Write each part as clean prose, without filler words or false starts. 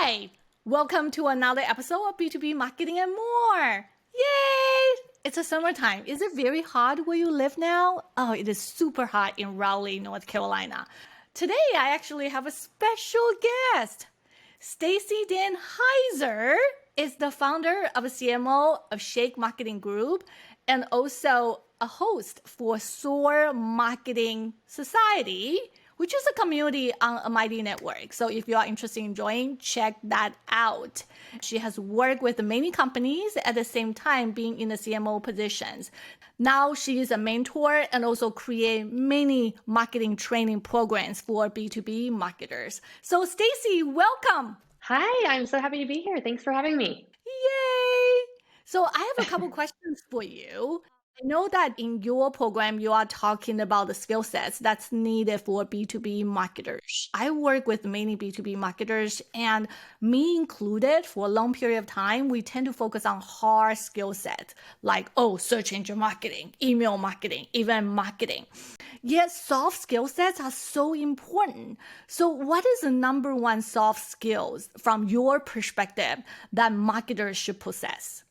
Hi, welcome to another episode of B2B Marketing and More. Yay! It's a summertime. Is it very hot where you live now? Oh, it is super hot in Raleigh, North Carolina. Today, I actually have a special guest. Stacey Danheiser is the founder of a CMO of Shake Marketing Group and also a host for Soar Marketing Society, which is a community on a Mighty Network. So if you are interested in joining, check that out. She has worked with many companies at the same time being in the CMO positions. Now she is a mentor and also create many marketing training programs for B2B marketers. So Stacey, welcome. Hi, I'm so happy to be here. Thanks for having me. Yay! So I have a couple questions for you. I know that in your program, you are talking about the skill sets that's needed for B2B marketers. I work with many B2B marketers, and me included, for a long period of time, we tend to focus on hard skill sets like, search engine marketing, email marketing, event marketing. Yet soft skill sets are so important. So what is the number one soft skills from your perspective that marketers should possess?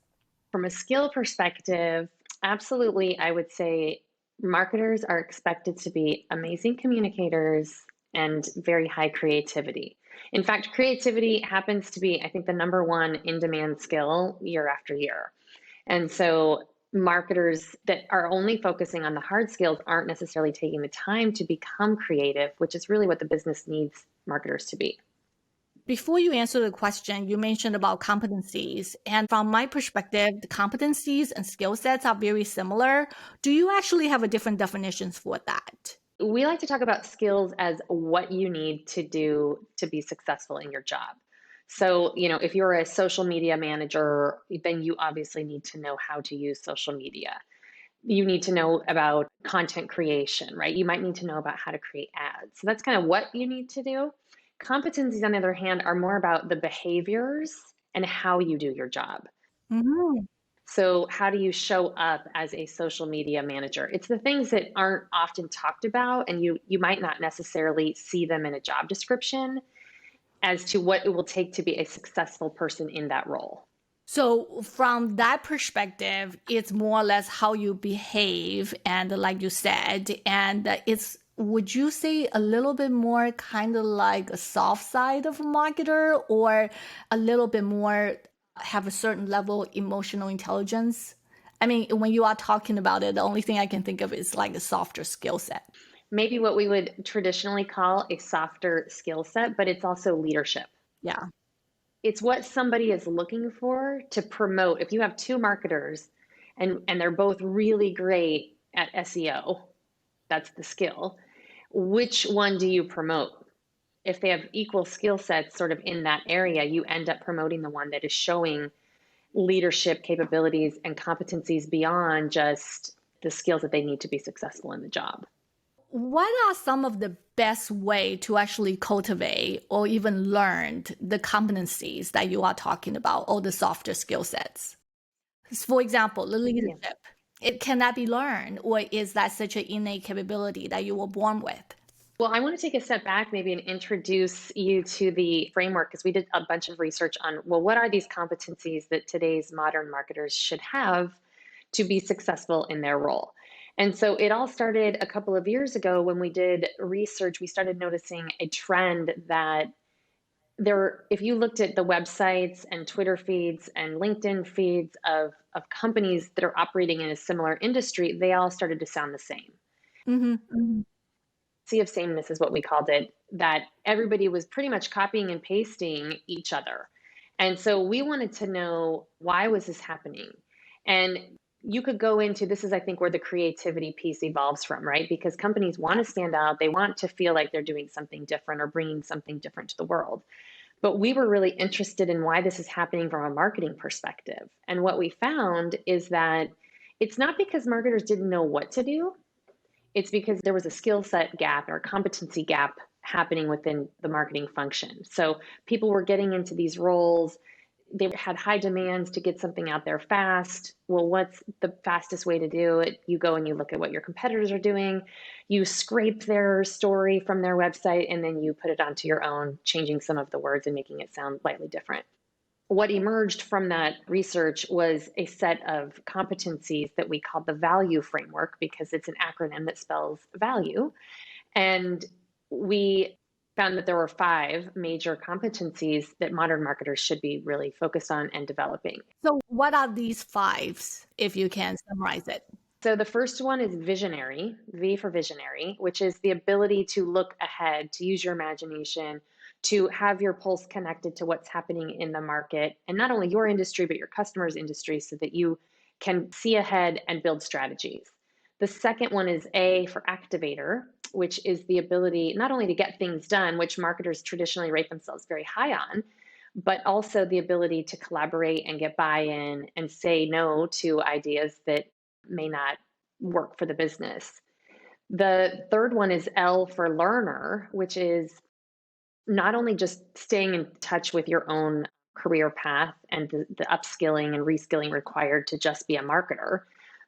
From a skill perspective, absolutely, I would say marketers are expected to be amazing communicators and very high creativity. In fact, creativity happens to be, I think, the number one in-demand skill year after year. And so marketers that are only focusing on the hard skills aren't necessarily taking the time to become creative, which is really what the business needs marketers to be. Before you answer the question, you mentioned about competencies. And from my perspective, the competencies and skill sets are very similar. Do you actually have a different definitions for that? We like to talk about skills as what you need to do to be successful in your job. So, if you're a social media manager, then you obviously need to know how to use social media. You need to know about content creation, right? You might need to know about how to create ads. So that's kind of what you need to do. Competencies, on the other hand, are more about the behaviors and how you do your job. Mhm. So, how do you show up as a social media manager? It's the things that aren't often talked about, and you might not necessarily see them in a job description as to what it will take to be a successful person in that role. So from that perspective, it's more or less how you behave, and like you said, and it's, would you say, a little bit more kind of like a soft side of a marketer, or a little bit more have a certain level of emotional intelligence? I mean, when you are talking about it, the only thing I can think of is like a softer skill set. Maybe what we would traditionally call a softer skill set, but it's also leadership. Yeah. It's what somebody is looking for to promote. If you have two marketers and they're both really great at SEO, that's the skill. Which one do you promote? If they have equal skill sets sort of in that area, you end up promoting the one that is showing leadership capabilities and competencies beyond just the skills that they need to be successful in the job. What are some of the best way to actually cultivate or even learn the competencies that you are talking about, or the softer skill sets? For example, the Yeah. leadership. It can that be learned, or is that such an innate capability that you were born with? Well, I want to take a step back maybe and introduce you to the framework because we did a bunch of research on, well, what are these competencies that today's modern marketers should have to be successful in their role? And so it all started a couple of years ago when we did research. We started noticing a trend that if you looked at the websites and Twitter feeds and LinkedIn feeds of companies that are operating in a similar industry, they all started to sound the same. Mm-hmm. Sea of sameness is what we called it, that everybody was pretty much copying and pasting each other. And so we wanted to know, why was this happening? And you could go into, this is, I think, where the creativity piece evolves from, right? Because companies want to stand out. They want to feel like they're doing something different or bringing something different to the world. But we were really interested in why this is happening from a marketing perspective. And what we found is that it's not because marketers didn't know what to do. It's because there was a skill set gap or a competency gap happening within the marketing function. So people were getting into these roles They had high demands to get something out there fast. Well, what's the fastest way to do it? You go and you look at what your competitors are doing. You scrape their story from their website, and then you put it onto your own, changing some of the words and making it sound slightly different. What emerged from that research was a set of competencies that we called the value framework, because it's an acronym that spells value. And we found that there were 5 major competencies that modern marketers should be really focused on and developing. So what are these fives, if you can summarize it? So the first one is visionary, V for visionary, which is the ability to look ahead, to use your imagination, to have your pulse connected to what's happening in the market, and not only your industry, but your customers' industry, so that you can see ahead and build strategies. The second one is A for activator, which is the ability not only to get things done, which marketers traditionally rate themselves very high on, but also the ability to collaborate and get buy-in and say no to ideas that may not work for the business. The third one is L for learner, which is not only just staying in touch with your own career path and the upskilling and reskilling required to just be a marketer,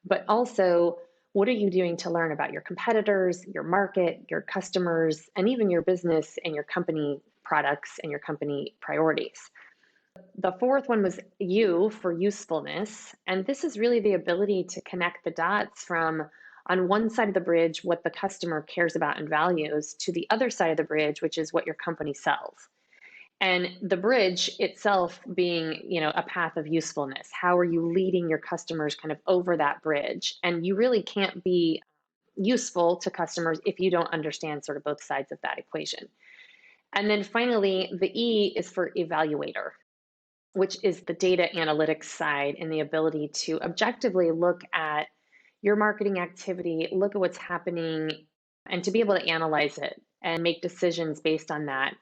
but also what are you doing to learn about your competitors, your market, your customers, and even your business and your company products and your company priorities. The fourth one was U for usefulness. And this is really the ability to connect the dots from, on one side of the bridge, what the customer cares about and values, to the other side of the bridge, which is what your company sells. And the bridge itself being, a path of usefulness. How are you leading your customers kind of over that bridge? And you really can't be useful to customers if you don't understand sort of both sides of that equation. And then finally, the E is for evaluator, which is the data analytics side and the ability to objectively look at your marketing activity, look at what's happening, and to be able to analyze it and make decisions based on that.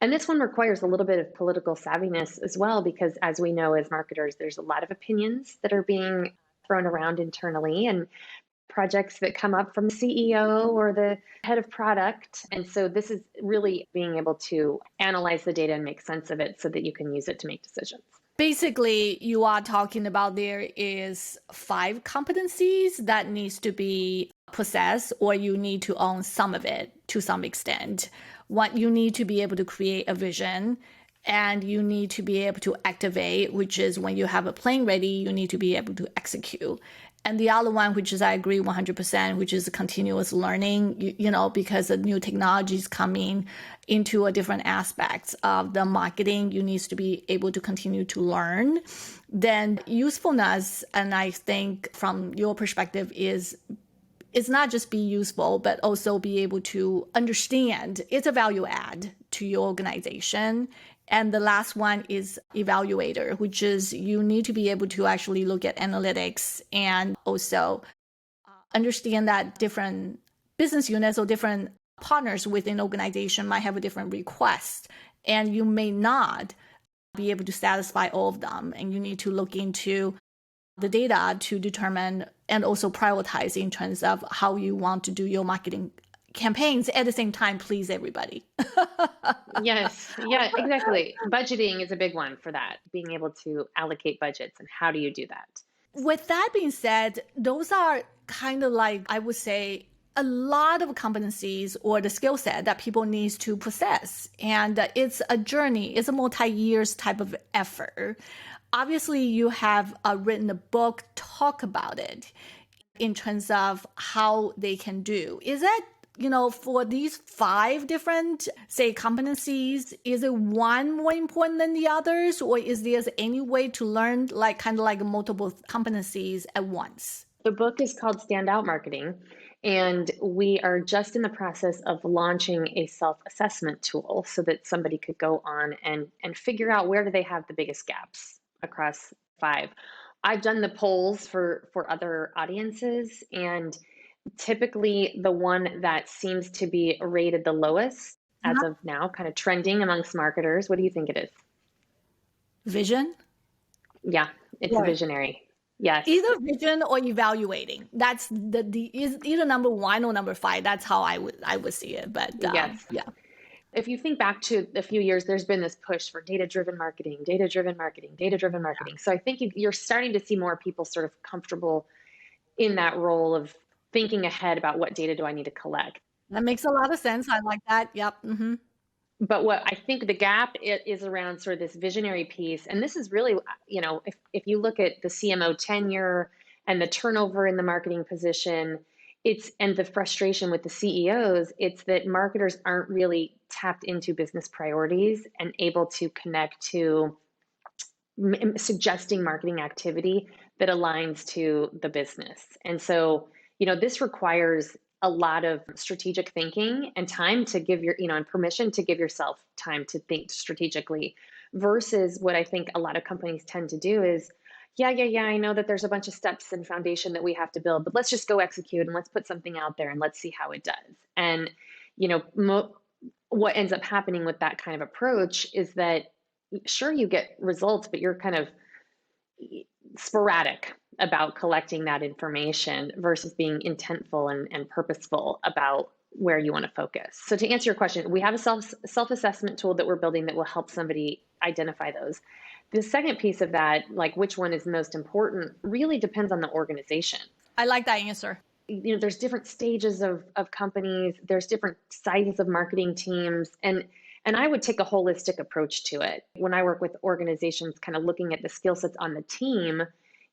And this one requires a little bit of political savviness as well, because as we know, as marketers, there's a lot of opinions that are being thrown around internally, and projects that come up from the CEO or the head of product. And so this is really being able to analyze the data and make sense of it so that you can use it to make decisions. Basically, you are talking about there is 5 competencies that needs to be possessed, or you need to own some of it to some extent. What you need to be able to create a vision, and you need to be able to activate, which is when you have a plan ready, you need to be able to execute. And the other one, which is I agree 100%, which is continuous learning, because the new technologies coming into a different aspects of the marketing, you need to be able to continue to learn. Then usefulness, and I think from your perspective is, it's not just be useful, but also be able to understand it's a value add to your organization. And the last one is evaluator, which is you need to be able to actually look at analytics and also understand that different business units or different partners within organization might have a different request, and you may not be able to satisfy all of them. And you need to look into the data to determine and also prioritize in terms of how you want to do your marketing campaigns at the same time, please everybody. Yes, yeah, exactly. Budgeting is a big one for that, being able to allocate budgets, and how do you do that? With that being said, those are kind of like, I would say, a lot of competencies or the skill set that people need to possess. And it's a journey, it's a multi-years type of effort. Obviously, you have written a book, talk about it in terms of how they can do. Is that, for these 5 different, say, competencies, is it one more important than the others? Or is there any way to learn kind of like multiple competencies at once? The book is called Standout Marketing, and we are just in the process of launching a self-assessment tool so that somebody could go on and figure out where do they have the biggest gaps across 5. I've done the polls for other audiences, and typically the one that seems to be rated the lowest as of now, kind of trending amongst marketers. What do you think it is? Vision? Yeah, it's Right. visionary. Yes. Either vision or evaluating. That's the is either number 1 or number 5. That's how I would see it. But Yes. yeah. If you think back to a few years, there's been this push for data-driven marketing, data-driven marketing, data-driven marketing. So I think you're starting to see more people sort of comfortable in that role of thinking ahead about what data do I need to collect. That makes a lot of sense. I like that. Yep. But what I think the gap is around sort of this visionary piece. And this is really, if you look at the CMO tenure and the turnover in the marketing position, and the frustration with the CEOs, it's that marketers aren't really tapped into business priorities and able to connect to suggesting marketing activity that aligns to the business. And so, this requires a lot of strategic thinking and time to give and permission to give yourself time to think strategically, versus what I think a lot of companies tend to do is, yeah, I know that there's a bunch of steps and foundation that we have to build, but let's just go execute and let's put something out there and let's see how it does. And, what ends up happening with that kind of approach is that sure, you get results, but you're kind of sporadic about collecting that information versus being intentful and purposeful about where you want to focus. So to answer your question, we have a self-assessment tool that we're building that will help somebody identify those. The second piece of that, like which one is most important, really depends on the organization. I like that answer. There's different stages of companies, there's different sizes of marketing teams, and I would take a holistic approach to it. When I work with organizations, kind of looking at the skill sets on the team,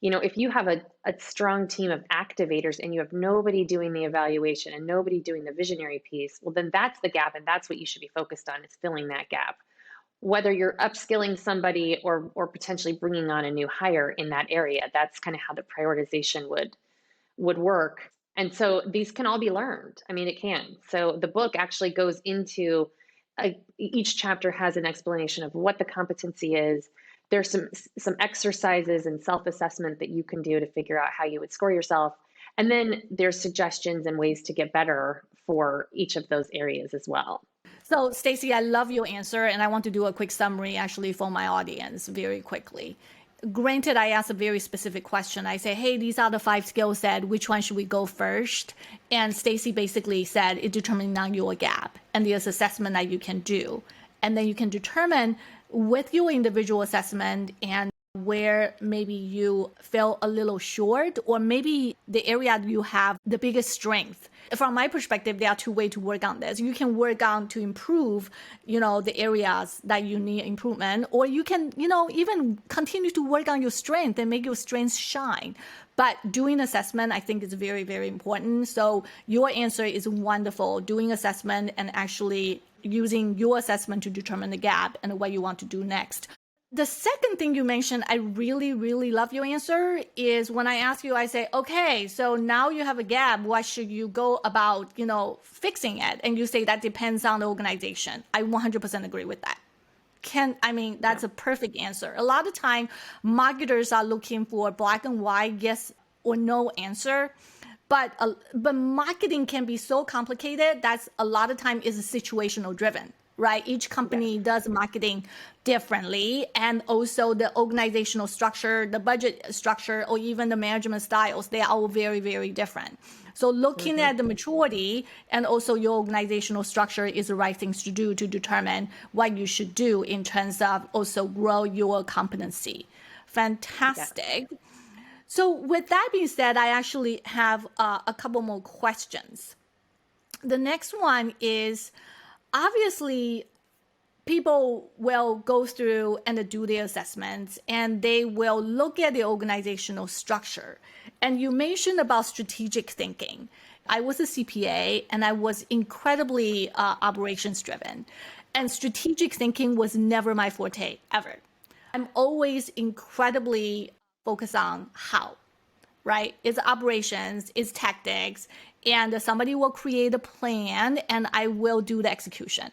if you have a strong team of activators and you have nobody doing the evaluation and nobody doing the visionary piece, well, then that's the gap, and that's what you should be focused on, is filling that gap. Whether you're upskilling somebody or potentially bringing on a new hire in that area, that's kind of how the prioritization would work. And so these can all be learned. I mean, it can. So the book actually goes into each chapter has an explanation of what the competency is. There's some exercises and self-assessment that you can do to figure out how you would score yourself. And then there's suggestions and ways to get better for each of those areas as well. So Stacey, I love your answer, and I want to do a quick summary actually for my audience very quickly. Granted, I asked a very specific question. I say, hey, these are the 5 skill set. Which one should we go first? And Stacey basically said it determines on your gap, and there's assessment that you can do. And then you can determine with your individual assessment and where maybe you fell a little short, or maybe the area you have the biggest strength. From my perspective, there are 2 ways to work on this. You can work on to improve, the areas that you need improvement, or you can, even continue to work on your strength and make your strengths shine. But doing assessment, I think, is very, very important. So your answer is wonderful. Doing assessment and actually using your assessment to determine the gap and what you want to do next. The second thing you mentioned, I really, really love your answer, is when I ask you, I say, okay, so now you have a gap. What should you go about, fixing it? And you say that depends on the organization. I 100% agree with that. That's a perfect answer. A lot of time, marketers are looking for black and white, yes or no answer. But marketing can be so complicated that a lot of time is situational driven. Right? Each company does marketing differently, and also the organizational structure, the budget structure, or even the management styles, they are all very, very different. So looking at the maturity and also your organizational structure is the right things to do to determine what you should do in terms of also grow your competency. Fantastic. Yeah. So with that being said, I actually have a couple more questions. The next one is, obviously, people will go through and do their assessments, and they will look at the organizational structure. And you mentioned about strategic thinking. I was a CPA, and I was incredibly operations driven. And strategic thinking was never my forte, ever. I'm always incredibly focused on how, right? It's operations, it's tactics, and somebody will create a plan and I will do the execution.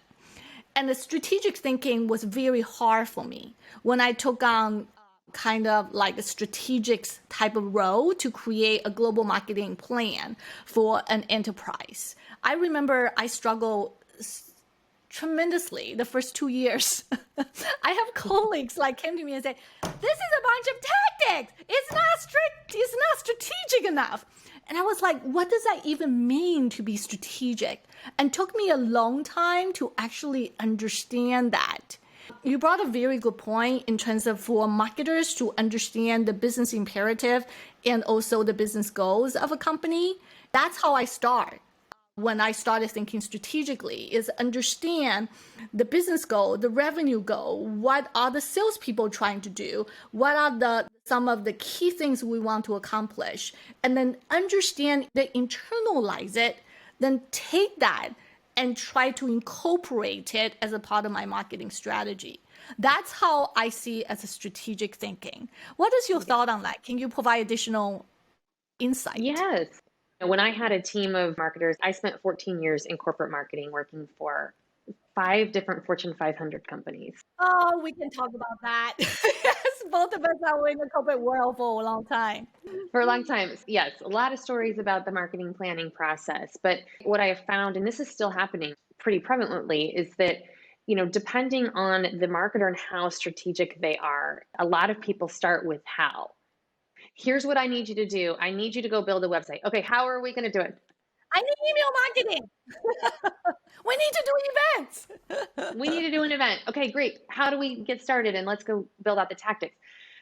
And the strategic thinking was very hard for me when I took on kind of like a strategic type of role to create a global marketing plan for an enterprise. I remember I struggled tremendously the first 2 years. I have colleagues came to me and said, this is a bunch of tactics. It's not strategic enough. And I was like, what does that even mean to be strategic? And it took me a long time to actually understand that. You brought a very good point in terms of for marketers to understand the business imperative and also the business goals of a company. That's how I start when I started thinking strategically is understand the business goal, the revenue goal, what are the salespeople trying to do, what are the some of the key things we want to accomplish, and then understand that internalize it, then take that and try to incorporate it as a part of my marketing strategy. That's how I see it as a strategic thinking. What is your thought on that? Can you provide additional insight? Yes. When I had a team of marketers, I spent 14 years in corporate marketing working for 5 different Fortune 500 companies. Oh, we can talk about that. Yes, both of us are in the corporate world for a long time. For a long time, yes, a lot of stories about the marketing planning process. But what I have found, and this is still happening pretty prevalently, is that depending on the marketer and how strategic they are, a lot of people start with how. Here's what I need you to do. I need you to go build a website. Okay, how are we going to do it? I need email marketing. We need to do events. We need to do an event. Okay, great. How do we get started? And let's go build out the tactics.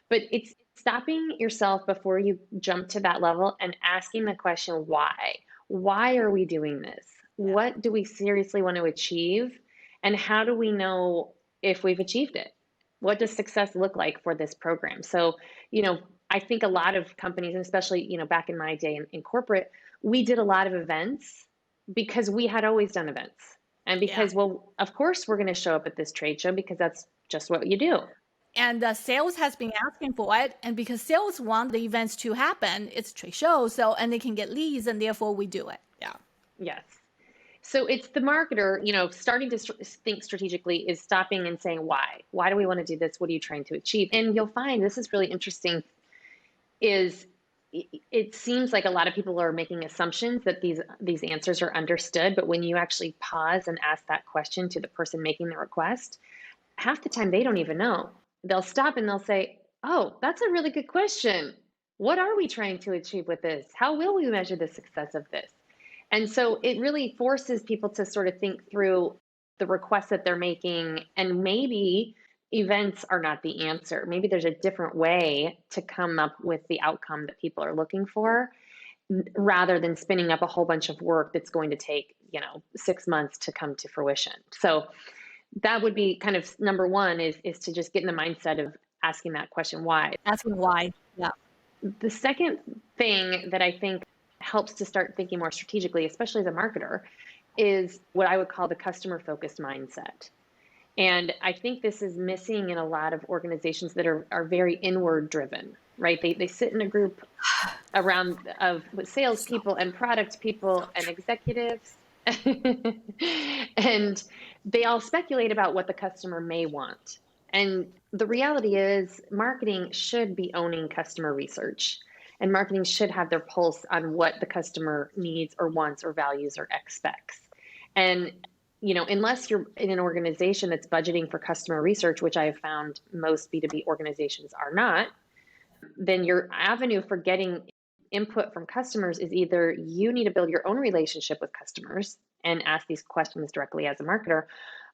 But it's stopping yourself before you jump to that level and asking the question, why? Why are we doing this? What do we seriously want to achieve? And how do we know if we've achieved it? What does success look like for this program? So, I think a lot of companies, and especially, back in my day in corporate, we did a lot of events because we had always done events. And Yeah. because, well, of course, we're going to show up at this trade show because that's just what you do. And sales has been asking for it. And because sales want the events to happen, it's trade show. So, and they can get leads and therefore we do it. Yeah. Yes. So it's the marketer, starting to think strategically is stopping and saying, why? Why do we want to do this? What are you trying to achieve? And you'll find this is really interesting is it seems like a lot of people are making assumptions that these answers are understood, but when you actually pause and ask that question to the person making the request, half the time they don't even know. They'll stop and they'll say, oh, that's a really good question. What are we trying to achieve with this? How will we measure the success of this? And so it really forces people to sort of think through the requests that they're making, and maybe events are not the answer. Maybe there's a different way to come up with the outcome that people are looking for rather than spinning up a whole bunch of work that's going to take, 6 months to come to fruition. So that would be kind of number one is to just get in the mindset of asking that question, why? Asking why. Yeah. The second thing that I think helps to start thinking more strategically, especially as a marketer, is what I would call the customer focused mindset. And I think this is missing in a lot of organizations that are very inward driven, right? They sit in a group around of salespeople and product people and executives. And they all speculate about what the customer may want. And the reality is marketing should be owning customer research, and marketing should have their pulse on what the customer needs or wants or values or expects. And unless you're in an organization that's budgeting for customer research, which I have found most B2B organizations are not, then your avenue for getting input from customers is either you need to build your own relationship with customers and ask these questions directly as a marketer,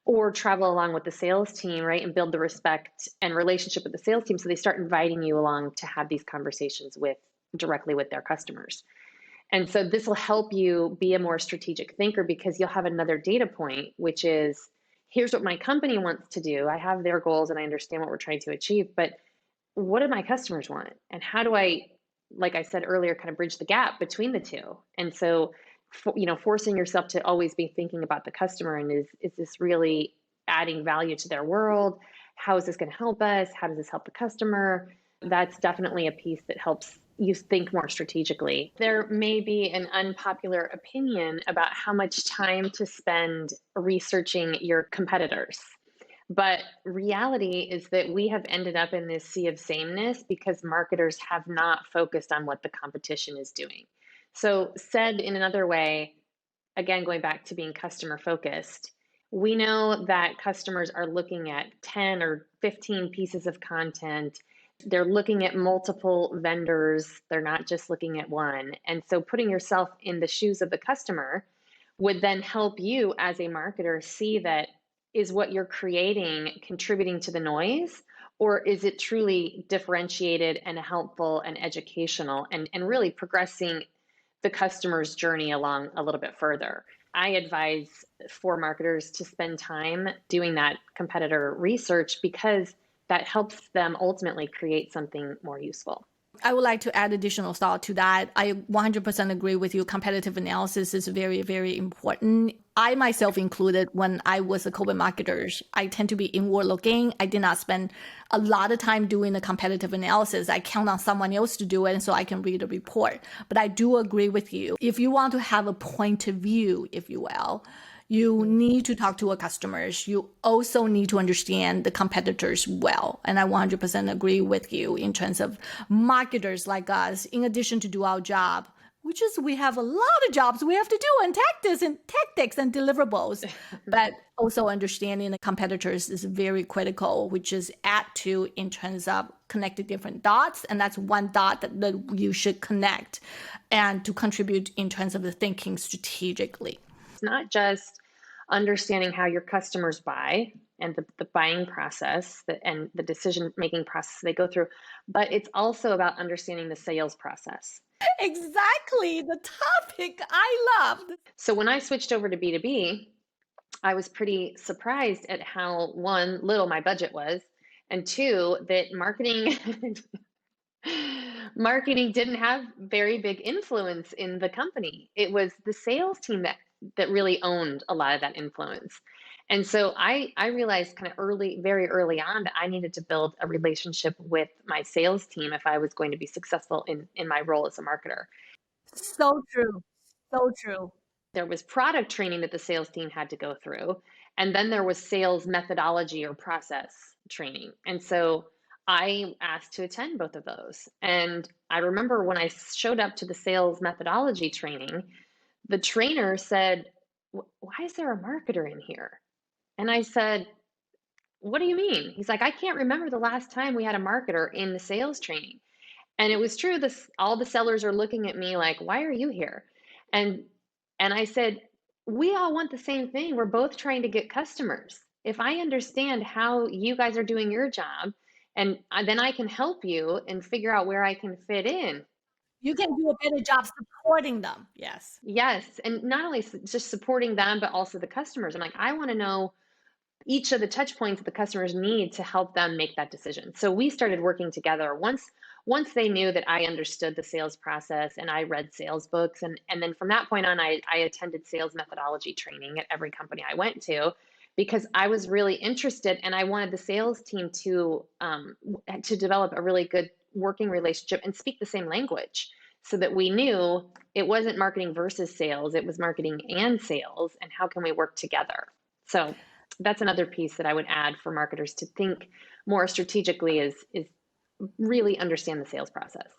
or travel along with the sales team, right, and build the respect and relationship with the sales team so they start inviting you along to have these conversations directly with their customers. And so this will help you be a more strategic thinker because you'll have another data point, which is, here's what my company wants to do. I have their goals and I understand what we're trying to achieve, but what do my customers want? And how do I, like I said earlier, kind of bridge the gap between the two? And so, forcing yourself to always be thinking about the customer and is this really adding value to their world? How is this going to help us? How does this help the customer? That's definitely a piece that helps you think more strategically. There may be an unpopular opinion about how much time to spend researching your competitors. But reality is that we have ended up in this sea of sameness because marketers have not focused on what the competition is doing. So said in another way, again, going back to being customer focused, we know that customers are looking at 10 or 15 pieces of content They're looking at multiple vendors. They're not just looking at one. And so putting yourself in the shoes of the customer would then help you as a marketer see that, is what you're creating contributing to the noise, or is it truly differentiated and helpful and educational and really progressing the customer's journey along a little bit further. I advise for marketers to spend time doing that competitor research because that helps them ultimately create something more useful. I would like to add additional thought to that. I 100% agree with you. Competitive analysis is very, very important. I myself included, when I was a COVID marketer, I tend to be inward looking. I did not spend a lot of time doing the competitive analysis. I count on someone else to do it, and so I can read a report. But I do agree with you. If you want to have a point of view, if you will, you need to talk to our customers. You also need to understand the competitors well. And I 100% agree with you in terms of marketers like us, in addition to do our job, which is we have a lot of jobs we have to do and tactics and deliverables. But also understanding the competitors is very critical, which is add to in terms of connecting different dots. And that's one dot that you should connect and to contribute in terms of the thinking strategically. It's not just understanding how your customers buy and the buying process and the decision-making process they go through, but it's also about understanding the sales process. Exactly, the topic I loved. So when I switched over to B2B, I was pretty surprised at how, one, little my budget was, and two, that marketing didn't have very big influence in the company. It was the sales team that really owned a lot of that influence. And so I realized kind of very early on, that I needed to build a relationship with my sales team if I was going to be successful in my role as a marketer. So true. So true. There was product training that the sales team had to go through, and then there was sales methodology or process training. And so I asked to attend both of those. And I remember when I showed up to the sales methodology training, the trainer said, "Why is there a marketer in here?" And I said, "What do you mean?" He's like, "I can't remember the last time we had a marketer in the sales training." And it was true. All the sellers are looking at me like, "Why are you here?" And and I said, "We all want the same thing. We're both trying to get customers. If I understand how you guys are doing your job, and then I can help you and figure out where I can fit in." You can do a better job supporting them. Yes. Yes, and not only just supporting them, but also the customers. I'm like, I want to know each of the touch points that the customers need to help them make that decision. So we started working together once they knew that I understood the sales process and I read sales books. And then from that point on, I attended sales methodology training at every company I went to, because I was really interested and I wanted the sales team to develop a really good working relationship and speak the same language, so that we knew it wasn't marketing versus sales, it was marketing and sales, and how can we work together. So that's another piece that I would add for marketers to think more strategically, is really understand the sales process.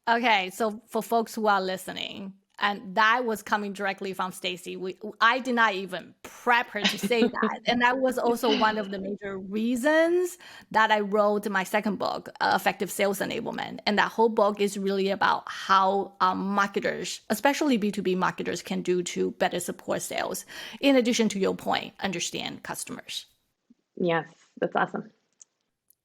Okay, so for folks who are listening, and that was coming directly from Stacey. I did not even prep her to say that. And that was also one of the major reasons that I wrote my second book, Effective Sales Enablement. And that whole book is really about how marketers, especially B2B marketers, can do to better support sales. In addition to your point, understand customers. Yes, that's awesome.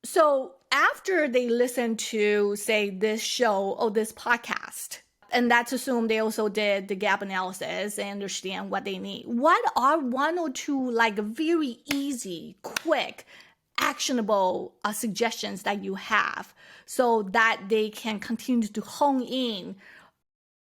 So after they listen to, say, this show or this podcast, and let's assume they also did the gap analysis and understand what they need, what are one or two like very easy, quick, actionable suggestions that you have so that they can continue to hone in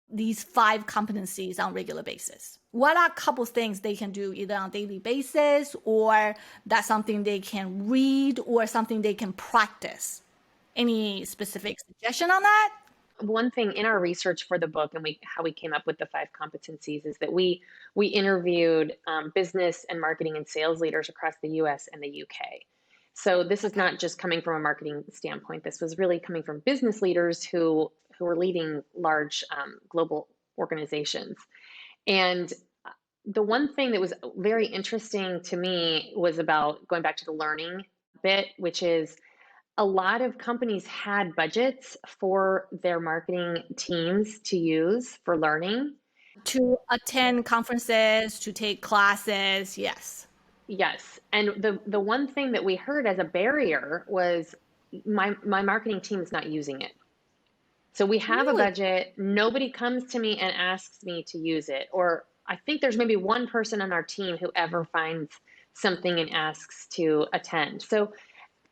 these 5 competencies on a regular basis? What are a couple things they can do either on a daily basis, or that's something they can read, or something they can practice? Any specific suggestion on that? One thing in our research for the book, and how we came up with the 5 competencies, is that we interviewed business and marketing and sales leaders across the US and the UK. So this is not just coming from a marketing standpoint. This was really coming from business leaders who were leading large global organizations. And the one thing that was very interesting to me was about going back to the learning bit, which is a lot of companies had budgets for their marketing teams to use for learning. To attend conferences, to take classes, yes. Yes. And the one thing that we heard as a barrier was my marketing team is not using it. So we have a Really? budget. Nobody comes to me and asks me to use it. Or I think there's maybe one person on our team who ever finds something and asks to attend. So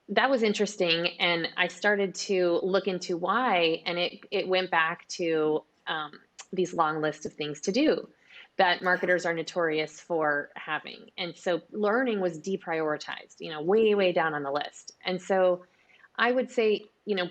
that was interesting. And I started to look into why. And it went back to these long lists of things to do that marketers are notorious for having. And so learning was deprioritized, way, way down on the list. And so I would say,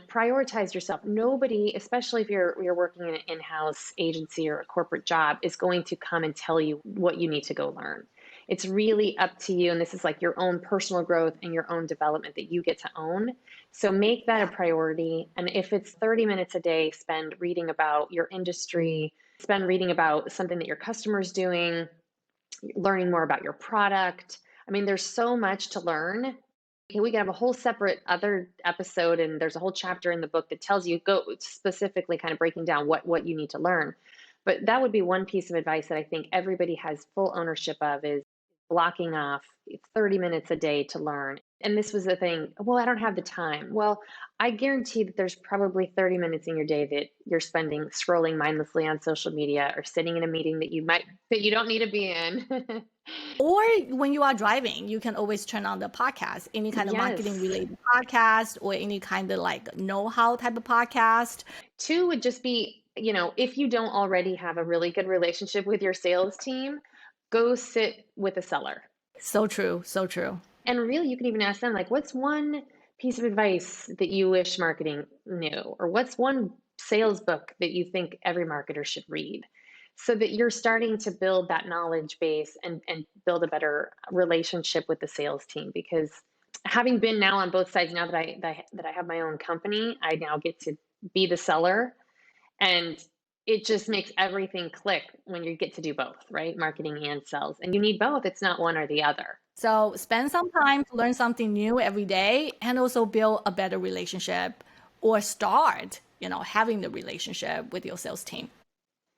prioritize yourself. Nobody, especially if you're working in an in-house agency or a corporate job, is going to come and tell you what you need to go learn. It's really up to you. And this is like your own personal growth and your own development that you get to own. So make that a priority. And if it's 30 minutes a day, spend reading about your industry, spend reading about something that your customer's doing, learning more about your product. I mean, there's so much to learn. We can have a whole separate other episode, and there's a whole chapter in the book that tells you, go specifically kind of breaking down what you need to learn. But that would be one piece of advice that I think everybody has full ownership of, is blocking off 30 minutes a day to learn. And this was the thing, well, I don't have the time. Well, I guarantee that there's probably 30 minutes in your day that you're spending scrolling mindlessly on social media or sitting in a meeting that you don't need to be in. Or when you are driving, you can always turn on the podcast, any kind of marketing Yes. related podcast or any kind of like know-how type of podcast. Two would just be, if you don't already have a really good relationship with your sales team, go sit with a seller. So true. So true. And really, you can even ask them, like, what's one piece of advice that you wish marketing knew? Or what's one sales book that you think every marketer should read? So that you're starting to build that knowledge base and build a better relationship with the sales team. Because having been now on both sides, now that I have my own company, I now get to be the seller. And it just makes everything click when you get to do both, right? Marketing and sales. And you need both. It's not one or the other. So spend some time to learn something new every day and also build a better relationship or start, having the relationship with your sales team.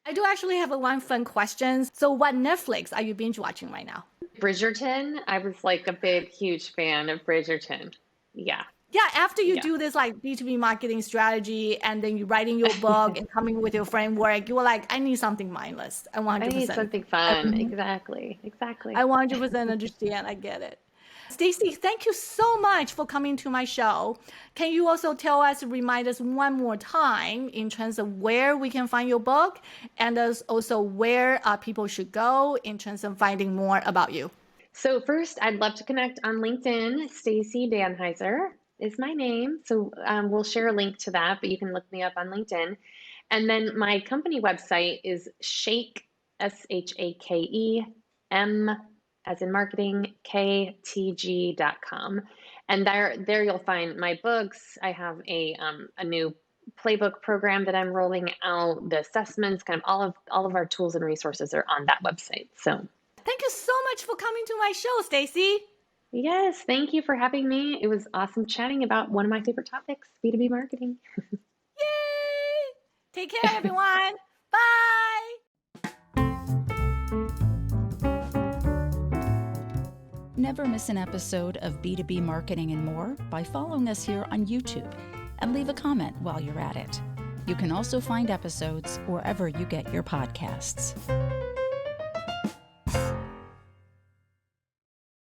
I do actually have one fun question. So what Netflix are you binge watching right now? Bridgerton. I was like a big, huge fan of Bridgerton. Yeah. Yeah, after you Yeah. do this like B2B marketing strategy and then you writing your book and coming with your framework, you were like, I need something mindless. I I need 100%. something fun. Exactly. I 100% understand. I get it. Stacey, thank you so much for coming to my show. Can you also remind us one more time in terms of where we can find your book and also where people should go in terms of finding more about you? So first, I'd love to connect on LinkedIn. Stacey Danheiser is my name. So we'll share a link to that, but you can look me up on LinkedIn. And then my company website is Shake, SHAKEM, as in marketing, KTG.com. And there you'll find my books. I have a new playbook program that I'm rolling out, the assessments, kind of all of our tools and resources are on that website. So Thank you so much for coming to my show, Stacey. yes, thank you for having me. It was awesome chatting about one of my favorite topics, B2B marketing. Yay! Take care, everyone. Bye. Never miss an episode of B2B Marketing and More by following us here on YouTube and leave a comment while you're at it. You can also find episodes wherever you get your podcasts.